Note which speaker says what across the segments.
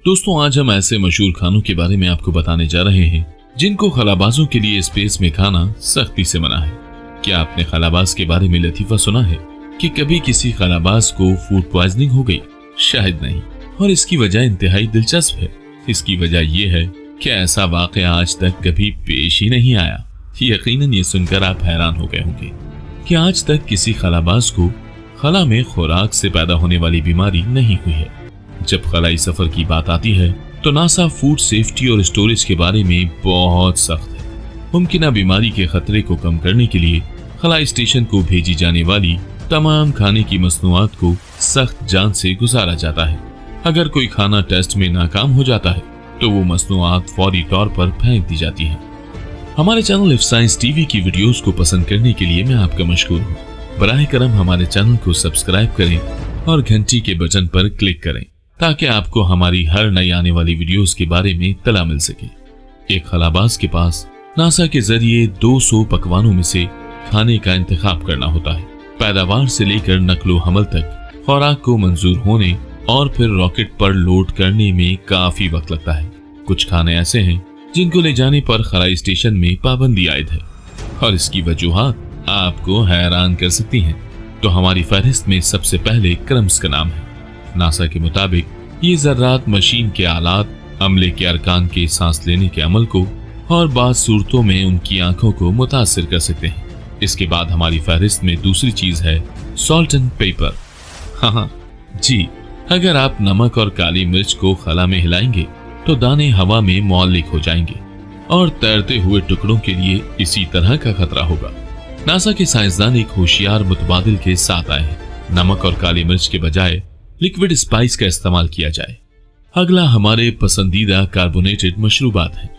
Speaker 1: दोस्तों, आज हम ऐसे मशहूर खानों के बारे में आपको बताने जा रहे हैं जिनको खलाबाजों के लिए स्पेस में खाना सख्ती से मना है। क्या आपने खलाबाज के बारे में लतीफा सुना है कि कभी किसी खलाबाज को फूड पॉइजनिंग हो गई? शायद नहीं, और इसकी वजह इंतहाई दिलचस्प है। इसकी वजह यह है कि ऐसा वाकया आज तक कभी पेश ही नहीं आया। यकीनन ये सुनकर आप हैरान हो गए होंगे कि आज तक किसी खलाबाज को खला में खुराक से पैदा होने वाली बीमारी नहीं हुई है। जब खलाई सफर की बात आती है तो नासा फूड सेफ्टी और स्टोरेज के बारे में बहुत सख्त है। मुमकिन बीमारी के खतरे को कम करने के लिए खलाई स्टेशन को भेजी जाने वाली तमाम खाने की मसनूआत को सख्त जांच से गुजारा जाता है। अगर कोई खाना टेस्ट में नाकाम हो जाता है तो वो मसनूआत फौरी तौर पर फेंक दी जाती है। हमारे चैनल इफ साइंस टीवी की वीडियोस को पसंद करने के लिए मैं आपका मशकूर हूँ। बराह करम हमारे चैनल को सब्सक्राइब करें और घंटी के बटन पर क्लिक करें ताकि आपको हमारी हर नई आने वाली वीडियोस के बारे में तला मिल सके। एक खलाबाज के पास नासा के जरिए 200 पकवानों में से खाने का इंतखाब करना होता है। पैदावार से लेकर नकलो हमल तक खुराक को मंजूर होने और फिर रॉकेट पर लोड करने में काफी वक्त लगता है। कुछ खाने ऐसे हैं जिनको ले जाने पर खलाई स्टेशन में पाबंदी आयद है और इसकी वजूहात आपको हैरान कर सकती हैं। तो हमारी फहरिस्त में सबसे पहले क्रम्स का नाम है। नासा के मुताबिक ये ज़र्रात मशीन के आलात, अमले के अरकान के सांस लेने के अमल को और बाज़ सूरतों में उनकी आंखों को मुतासिर कर सकते हैं। इसके बाद हमारी फहरिस्त में दूसरी चीज है सॉल्ट एंड पेपर। हाँ जी, अगर आप नमक और काली मिर्च को खला में हिलाएंगे तो दाने हवा में मौलिक हो जाएंगे और तैरते हुए टुकड़ों के लिए इसी तरह का खतरा होगा। नासा के साइंसदान एक होशियार मुतबादिल के साथ आए हैं। नमक और काली मिर्च के बजाय लिक्विड स्पाइस का इस्तेमाल किया जाए। अगला हमारे पसंदीदा कार्बोनेटेड मशरूबात है।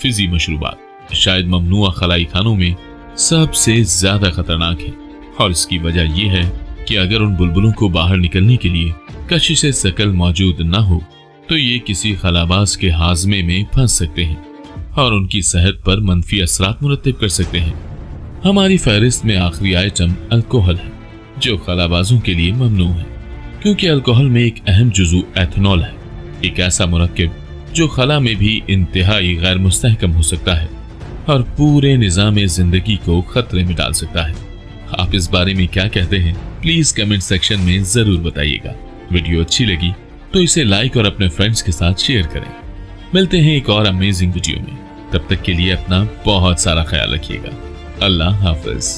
Speaker 1: फिजी मशरूबात शायद ममनुआ खलाई खानों में सबसे ज्यादा खतरनाक है और इसकी वजह यह है कि अगर उन बुलबुलों को बाहर निकलने के लिए कशिश सकल मौजूद न हो तो ये किसी खलाबाज के हाजमे में फंस सकते हैं और उनकी सेहत पर मनफी असरात मुरतब कर सकते हैं। हमारी फहरिस्त में आखिरी आइटम अल्कोहल है जो खलाबाजों के लिए ममनू है, क्योंकि अल्कोहल में एक अहम जुज़ू एथनॉल है, एक ऐसा मुरक्किब जो खला में भी इंतहाई गैर मुस्तहकम हो सकता है और पूरे निज़ाम जिंदगी को खतरे में डाल सकता है। आप इस बारे में क्या कहते हैं? प्लीज कमेंट सेक्शन में जरूर बताइएगा। वीडियो अच्छी लगी तो इसे लाइक और अपने फ्रेंड्स के साथ शेयर करें। मिलते हैं एक और अमेजिंग वीडियो में, तब तक के लिए अपना बहुत सारा ख्याल रखिएगा। अल्लाह हाफिज।